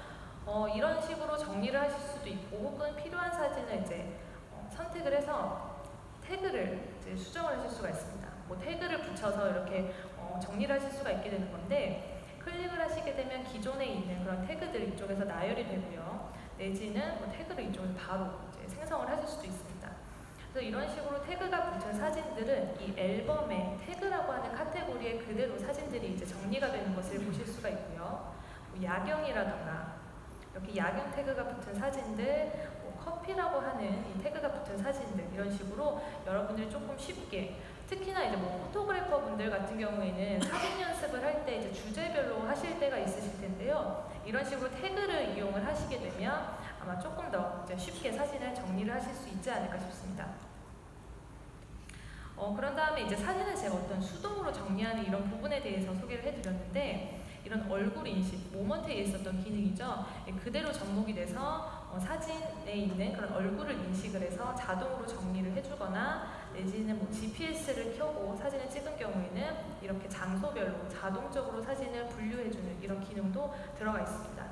이런 식으로 정리를 하실 수도 있고 혹은 필요한 사진을 이제 선택을 해서 태그를 이제 수정을 하실 수가 있습니다. 태그를 붙여서 이렇게 정리를 하실 수가 있게 되는 건데 클릭을 하시게 되면 기존에 있는 그런 태그들이 이쪽에서 나열이 되고요. 내지는 태그를 이쪽에서 바로 이제 생성을 하실 수도 있습니다. 그래서 이런 식으로 태그가 붙은 사진들은 이 앨범의 태그라고 하는 카테고리에 그대로 사진들이 이제 정리가 되는 것을 보실 수가 있고요. 뭐 야경이라던가 이렇게 야경 태그가 붙은 사진들, 뭐 커피라고 하는 이 태그가 붙은 사진들, 이런 식으로 여러분들이 조금 쉽게, 특히나 이제 뭐 포토그래퍼 분들 같은 경우에는 사진 연습을 할 때 이제 주제별로 하실 때가 있으실 텐데요. 이런 식으로 태그를 이용을 하시게 되면 아마 조금 더 이제 쉽게 사진을 정리를 하실 수 있지 않을까 싶습니다. 그런 다음에 이제 사진을 제가 어떤 수동으로 정리하는 이런 부분에 대해서 소개를 해드렸는데, 이런 얼굴 인식, 모먼트에 있었던 기능이죠. 그대로 접목이 돼서 사진에 있는 그런 얼굴을 인식을 해서 자동으로 정리를 해주거나, 내지는 뭐 GPS를 켜고 사진을 찍은 경우에는 이렇게 장소별로 자동적으로 사진을 분류해주는 이런 기능도 들어가 있습니다.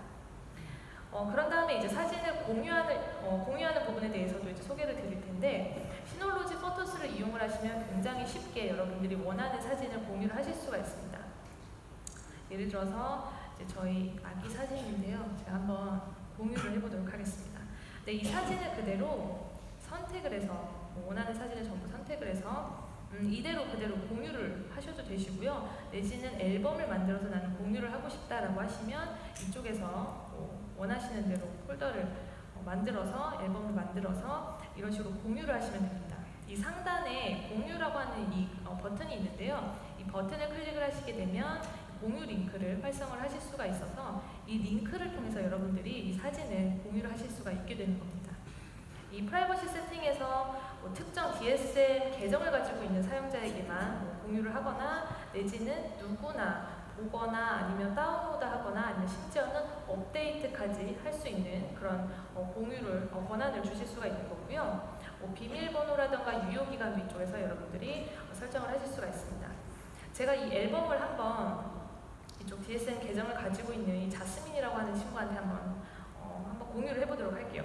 그런 다음에 이제 사진을 공유하는 부분에 대해서도 이제 소개를 드릴 텐데, 시놀로지 포토스를 이용을 하시면 굉장히 쉽게 여러분들이 원하는 사진을 공유를 하실 수가 있습니다. 예를 들어서 이제 저희 아기 사진인데요. 제가 한번 공유를 해보도록 하겠습니다. 네, 이 사진을 그대로 선택을 해서 원하는 사진을 전부 선택을 해서 이대로 그대로 공유를 하셔도 되시고요. 내지는 앨범을 만들어서 나는 공유를 하고 싶다라고 하시면 이쪽에서 원하시는 대로 폴더를 만들어서 앨범을 만들어서 이런 식으로 공유를 하시면 됩니다. 이 상단에 공유라고 하는 이 버튼이 있는데요. 이 버튼을 클릭을 하시게 되면 공유 링크를 활성화를 하실 수가 있어서 이 링크를 통해서 여러분들이 이 사진을 공유를 하실 수가 있게 되는 겁니다. 이 프라이버시 세팅에서 특정 DSL 계정을 가지고 있는 사용자에게만 공유를 하거나, 내지는 누구나 보거나 아니면 다운로드 하거나, 아니면 심지어는 업데이트까지 할 수 있는 그런 공유를 권한을 주실 수가 있는 거고요. 비밀번호라든가 유효기간 위쪽에서 여러분들이 설정을 하실 수가 있습니다. 제가 이 앨범을 한번 이쪽 DSM 계정을 가지고 있는 이 자스민이라고 하는 친구한테 한번 공유를 해보도록 할게요.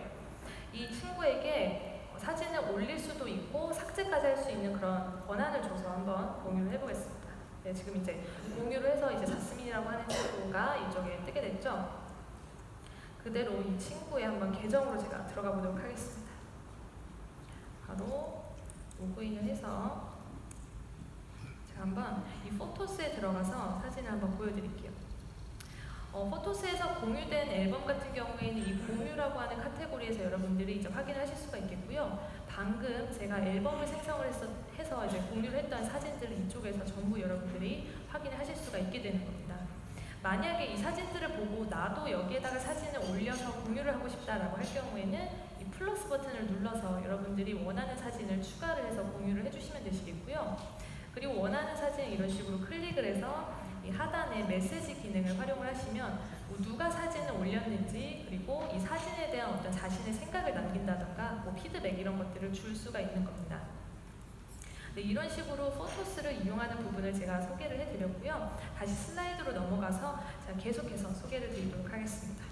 이 친구에게 사진을 올릴 수도 있고 삭제까지 할 수 있는 그런 권한을 줘서 한번 공유를 해보겠습니다. 네, 지금 이제 공유를 해서 이제 자스민이라고 하는 친구가 이쪽에 뜨게 됐죠. 그대로 이 친구의 한번 계정으로 제가 들어가 보도록 하겠습니다. 바로 로그인을 해서 제가 한번 이 포토스에 들어가서 사진을 한번 보여드릴게요. 포토스에서 공유된 앨범 같은 경우에는 이 공유라고 하는 카테고리에서 여러분들이 이제 확인을 하실 수가 있겠고요. 방금 제가 앨범을 생성을 해서 이제 공유를 했던 사진들을 이쪽에서 전부 여러분들이 확인을 하실 수가 있게 되는 겁니다. 만약에 이 사진들을 보고 나도 여기에다가 사진을 올려서 공유를 하고 싶다라고 할 경우에는 이 플러스 버튼을 눌러서 여러분들이 원하는 사진을 추가를 해서 공유를 해주시면 되시겠고요. 그리고 원하는 사진을 이런 식으로 클릭을 해서 이 하단에 메시지 기능을 활용을 하시면 누가 사진을 올렸는지, 그리고 이 사진에 대한 어떤 자신의 생각을 남긴다던가 피드백 이런 것들을 줄 수가 있는 겁니다. 네, 이런 식으로 포토스를 이용하는 부분을 제가 소개를 해드렸고요. 다시 슬라이드로 넘어가서 제가 계속해서 소개를 드리도록 하겠습니다.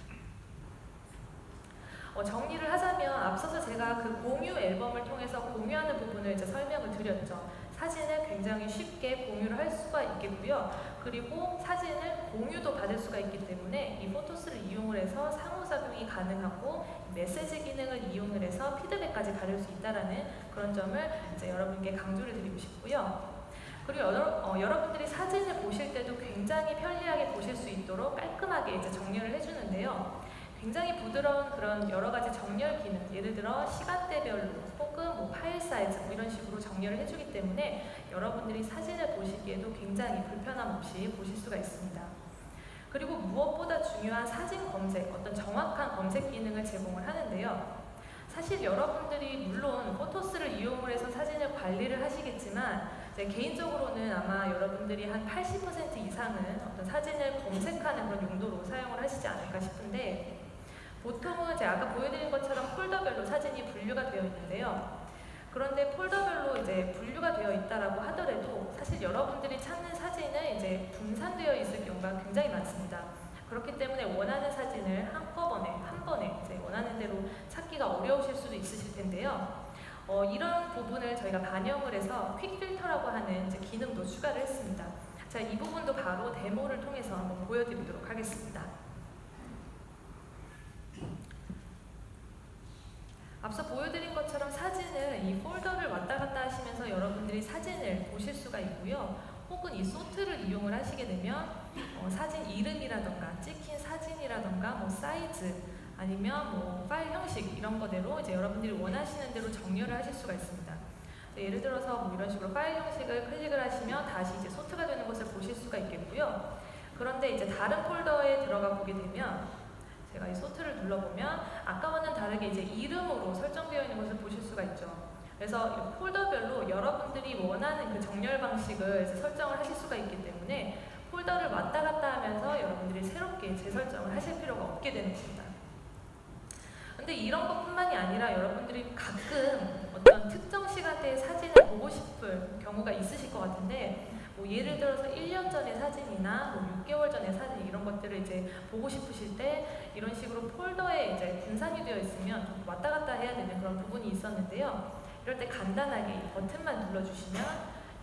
정리를 하자면 앞서서 제가 그 공유 앨범을 통해서 공유하는 부분을 이제 설명을 드렸죠. 사진을 굉장히 쉽게 공유를 할 수가 있겠고요. 그리고 사진을 공유도 받을 수가 있기 때문에 이 포토스를 이용을 해서 상호작용이 가능하고 메시지 기능을 이용을 해서 피드백까지 가릴 수 있다는 그런 점을 이제 여러분께 강조를 드리고 싶고요. 그리고 여러분들이 사진을 보실 때도 굉장히 편리하게 보실 수 있도록 깔끔하게 이제 정렬을 해주는데요. 굉장히 부드러운 그런 여러 가지 정렬 기능, 예를 들어 시간대별로 혹은 파일 사이즈 이런 식으로 정렬을 해주기 때문에 여러분들이 사진을 보시기에도 굉장히 불편함 없이 보실 수가 있습니다. 그리고 무엇보다 중요한 사진 검색, 어떤 정확한 검색 기능을 제공을 하는데요. 사실 여러분들이 물론 포토스를 이용을 해서 사진을 관리를 하시겠지만 개인적으로는 아마 여러분들이 한 80% 이상은 어떤 사진을 검색하는 그런 용도로 사용을 하시지 않을까 싶은데, 보통은 제가 아까 보여드린 것처럼 폴더별로 사진이 분류가 되어 있는데요. 그런데 폴더별로 이제 분류가 되어 있다라고 하더라도 사실 여러분들이 찾는 사진은 이제 분산되어 있을 경우가 굉장히 많습니다. 그렇기 때문에 원하는 사진을 한 번에 이제 원하는 대로 찾기가 어려우실 수도 있으실 텐데요. 이런 부분을 저희가 반영을 해서 퀵 필터라고 하는 이제 기능도 추가를 했습니다. 자, 이 부분도 바로 데모를 통해서 한번 보여드리도록 하겠습니다. 앞서 보여드린 것처럼 사진을 이 폴더를 왔다 갔다 하시면서 여러분들이 사진을 보실 수가 있고요. 혹은 이 소트를 이용을 하시게 되면 사진 이름이라던가 찍힌 사진이라던가 뭐 사이즈 아니면 뭐 파일 형식 이런 거대로 이제 여러분들이 원하시는 대로 정렬을 하실 수가 있습니다. 예를 들어서 뭐 이런 식으로 파일 형식을 클릭을 하시면 다시 이제 소트가 되는 것을 보실 수가 있겠고요. 그런데 이제 다른 폴더에 들어가 보게 되면 제가 이 소트를 눌러보면 아까와는 다르게 이제 이름으로 설정되어 있는 것을 보실 수가 있죠. 그래서 폴더별로 여러분들이 원하는 그 정렬 방식을 이제 설정을 하실 수가 있기 때문에 폴더를 왔다 갔다 하면서 여러분들이 새롭게 재설정을 하실 필요가 없게 되는 겁니다. 근데 이런 것뿐만이 아니라 여러분들이 가끔 어떤 특정 시간대에 사진을 보고 싶을 경우가 있으실 것 같은데 뭐 예를 들어서 1년 전의 사진이나 뭐 6개월 전의 사진 이런 것들을 이제 보고 싶으실 때 이런 식으로 폴더에 이제 분산이 되어 있으면 좀 왔다 갔다 해야 되는 그런 부분이 있었는데요. 이럴 때 간단하게 이 버튼만 눌러주시면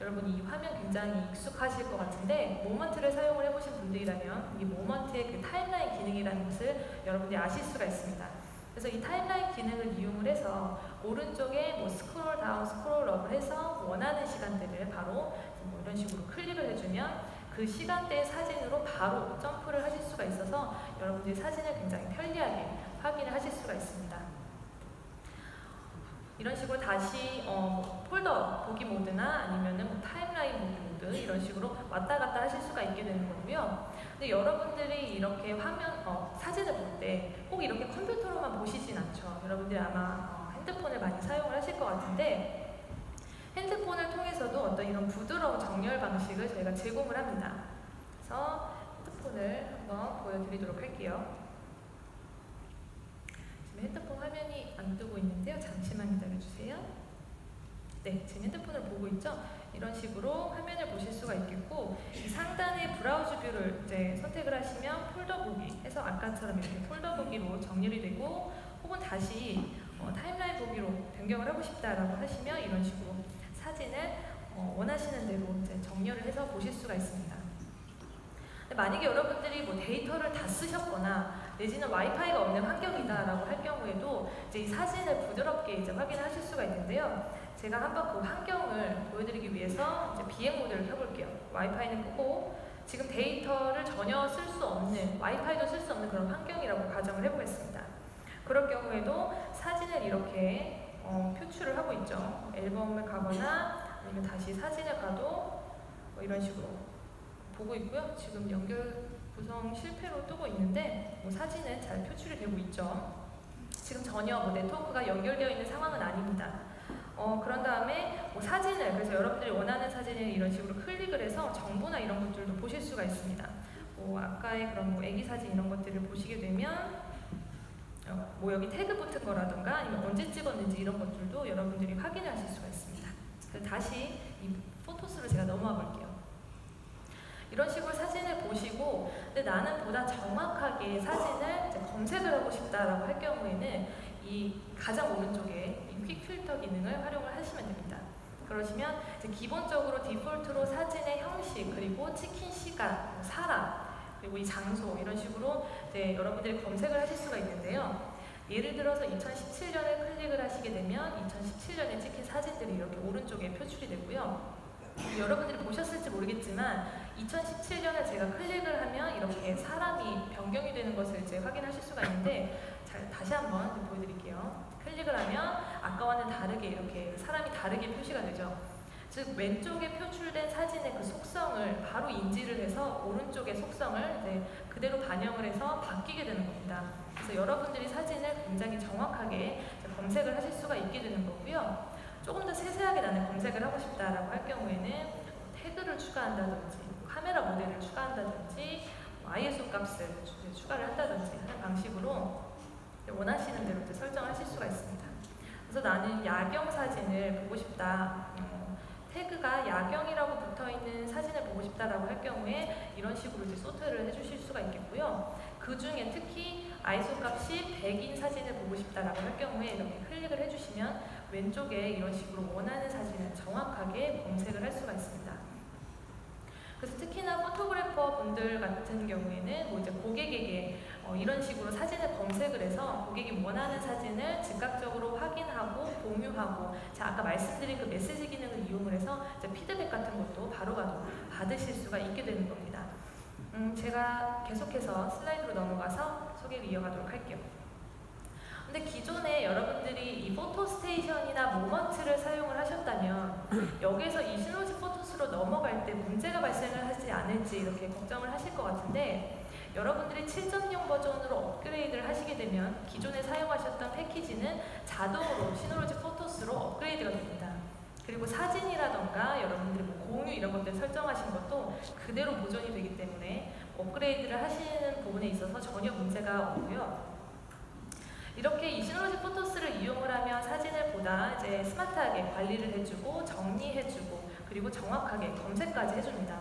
여러분이 이 화면 굉장히 익숙하실 것 같은데 모먼트를 사용을 해보신 분들이라면 이 모먼트의 그 타임라인 기능이라는 것을 여러분들이 아실 수가 있습니다. 그래서 이 타임라인 기능을 이용을 해서 오른쪽에 뭐 스크롤 다운, 스크롤 업을 해서 원하는 시간대를 바로 뭐 이런 식으로 클릭을 해주면 그 시간대의 사진으로 바로 점프를 하실 수가 있어서 여러분들이 사진을 굉장히 편리하게 확인을 하실 수가 있습니다. 이런 식으로 다시 폴더 보기 모드나 아니면은 뭐 타임라인 보기 모드 이런 식으로 왔다 갔다 하실 수가 있게 되는 거고요. 근데 여러분들이 이렇게 사진을 볼 때 꼭 이렇게 컴퓨터로만 보시진 않죠. 여러분들이 아마 핸드폰을 많이 사용을 하실 것 같은데 핸드폰을 통해서도 어떤 이런 부드러운 정렬 방식을 저희가 제공을 합니다. 그래서 핸드폰을 한번 보여드리도록 할게요. 지금 핸드폰 화면이 안 뜨고 있는데요. 잠시만 기다려주세요. 네, 지금 핸드폰을 보고 있죠? 이런 식으로 화면을 보실 수가 있겠고 이 상단의 브라우즈 뷰를 이제 선택을 하시면 폴더 보기 해서 아까처럼 이렇게 폴더 보기로 정렬이 되고 혹은 다시 타임라인 보기로 변경을 하고 싶다라고 하시면 이런 식으로 사진을 원하시는 대로 이제 정렬을 해서 보실 수가 있습니다. 만약에 여러분들이 뭐 데이터를 다 쓰셨거나 내지는 와이파이가 없는 환경이다라고 할 경우에도 이제 이 사진을 부드럽게 이제 확인하실 수가 있는데요. 제가 한번 그 환경을 보여드리기 위해서 이제 비행 모드를 켜볼게요. 와이파이는 끄고 지금 데이터를 전혀 쓸 수 없는 와이파이도 쓸 수 없는 그런 환경이라고 가정을 해보겠습니다. 그럴 경우에도 사진을 이렇게 표출을 하고 있죠. 앨범을 가거나 아니면 다시 사진을 가도 뭐 이런 식으로 보고 있고요. 지금 연결 구성 실패로 뜨고 있는데 뭐 사진은 잘 표출이 되고 있죠. 지금 전혀 뭐 네트워크가 연결되어 있는 상황은 아닙니다. 그런 다음에 뭐 사진을 그래서 여러분들이 원하는 사진을 이런 식으로 클릭을 해서 정보나 이런 것들도 보실 수가 있습니다. 뭐 아까의 그런 뭐 애기 사진 이런 것들을 보시게 되면 뭐 여기 태그 붙은 거라던가 아니면 언제 찍었는지 이런 것들도 여러분들이 확인하실 수가 있습니다. 그래서 다시 이 포토스로 제가 넘어와 볼게요. 이런 식으로 사진을 보시고 근데 나는 보다 정확하게 사진을 이제 검색을 하고 싶다라고 할 경우에는 이 가장 오른쪽에 이 퀵 필터 기능을 활용을 하시면 됩니다. 그러시면 이제 기본적으로 디폴트로 사진의 형식 그리고 찍힌 시간, 사람 그리고 이 장소 이런 식으로 이제 여러분들이 검색을 하실 수가 있는데요. 예를 들어서 2017년을 클릭을 하시게 되면 2017년에 찍힌 사진들이 이렇게 오른쪽에 표출이 되고요. 여러분들이 보셨을지 모르겠지만 2017년을 제가 클릭을 하면 이렇게 사람이 변경이 되는 것을 이제 확인하실 수가 있는데 다시 한번 보여드릴게요. 클릭을 하면 아까와는 다르게 이렇게 사람이 다르게 표시가 되죠. 즉 왼쪽에 표출된 사진의 그 속성을 바로 인지를 해서 오른쪽의 속성을 이제 그대로 반영을 해서 바뀌게 되는 겁니다. 그래서 여러분들이 사진을 굉장히 정확하게 검색을 하실 수가 있게 되는 거고요. 조금 더 세세하게 나는 검색을 하고 싶다라고 할 경우에는 태그를 추가한다든지 카메라 모델을 추가한다든지 ISO 값을 추가를 한다든지 하는 방식으로 원하시는 대로 설정하실 수가 있습니다. 그래서 나는 야경 사진을 보고 싶다. 태그가 야경이라고 붙어있는 사진을 보고 싶다라고 할 경우에 이런 식으로 이제 소트를 해주실 수가 있겠고요. 그 중에 특히 ISO 값이 100인 사진을 보고 싶다라고 할 경우에 이렇게 클릭을 해주시면 왼쪽에 이런 식으로 원하는 사진을 정확하게 검색을 할 수가 있습니다. 그래서 특히나 포토그래퍼 분들 같은 경우에는 뭐 이제 고객에게 이런 식으로 사진을 검색을 해서 고객이 원하는 사진을 즉각적으로 확인하고 공유하고 아까 말씀드린 그 메시지 기능을 이용을 해서 피드백 같은 것도 바로바로 받으실 수가 있게 되는 겁니다. 제가 계속해서 슬라이드로 넘어가서 소개를 이어가도록 할게요. 근데 기존에 여러분들이 이 포토스테이션이나 모먼트를 사용을 하셨다면 여기에서 이 시너지 포토스로 넘어갈 때 문제가 발생을 하지 않을지 이렇게 걱정을 하실 것 같은데, 여러분들이 7.0 버전으로 업그레이드를 하시게 되면 기존에 사용하셨던 패키지는 자동으로 시너지 포토스로 업그레이드가 됩니다. 그리고 사진이라던가 여러분들이 뭐 공유 이런 것들 설정하신 것도 그대로 보존이 되기 때문에 업그레이드를 하시는 부분에 있어서 전혀 문제가 없고요. 이렇게 이 시너지 포토스를 이용을 하면 사진을 보다 스마트하게 관리를 해주고 정리해주고 그리고 정확하게 검색까지 해줍니다.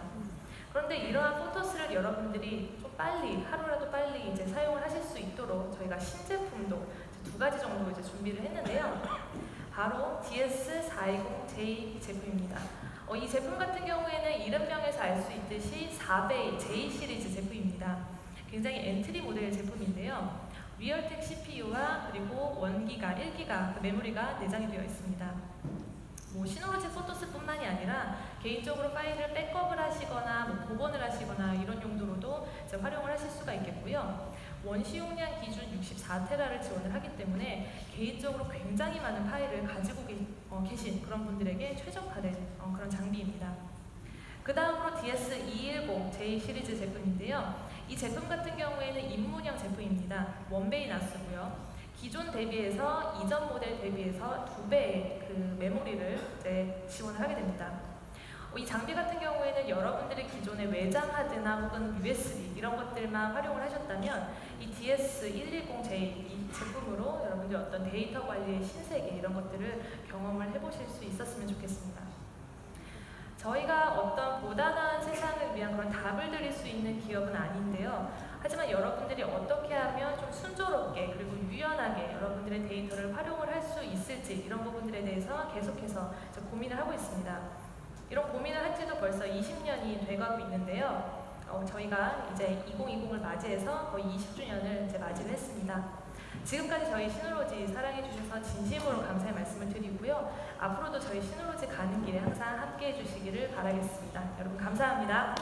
그런데 이러한 포토스를 여러분들이 좀 빨리, 하루라도 빨리 사용을 하실 수 있도록 저희가 신제품도 2가지 정도 준비를 했는데요. 바로 DS420J 제품입니다. 이 제품 같은 경우에는 이름명에서 알 수 있듯이 4배 J 시리즈 제품입니다. 굉장히 엔트리 모델 제품인데요. 리얼텍 CPU와 그리고 1기가, 1기가 메모리가 내장이 되어 있습니다. 시너지 포토스뿐만이 아니라 개인적으로 파일을 백업을 하시거나 복원을 하시거나 이런 용도로도 활용을 하실 수가 있겠고요. 원시용량 기준 64테라를 지원을 하기 때문에 개인적으로 굉장히 많은 파일을 가지고 계신 그런 분들에게 최적화된 그런 장비입니다. 그 다음으로 DS210J 시리즈 제품인데요. 이 제품 같은 경우에는 입문형 제품입니다. 원베이 나스고요. 기존 대비해서 이전 모델 대비해서 2배의 그 메모리를 지원을 하게 됩니다. 이 장비 같은 경우에는 여러분들이 기존의 외장 하드나 혹은 USB 이런 것들만 활용을 하셨다면 이 DS110J 이 제품으로 여러분들 어떤 데이터 관리의 신세계 이런 것들을 경험을 해보실 수 있었으면 좋겠습니다. 저희가 어떤 보다 나은 세상을 위한 그런 답을 드릴 수 있는 기업은 아닌데요. 하지만 여러분들이 어떻게 하면 좀 순조롭게 그리고 유연하게 여러분들의 데이터를 활용을 할 수 있을지 이런 부분들에 대해서 계속해서 고민을 하고 있습니다. 이런 고민을 한 지도 벌써 20년이 돼가고 있는데요. 저희가 이제 2020을 맞이해서 거의 20주년을 맞이를 했습니다. 지금까지 저희 시누로지 사랑해주셔서 진심으로 감사의 말씀을 드리고요. 앞으로도 저희 시누로지 가는 길에 항상 함께해 주시기를 바라겠습니다. 여러분 감사합니다.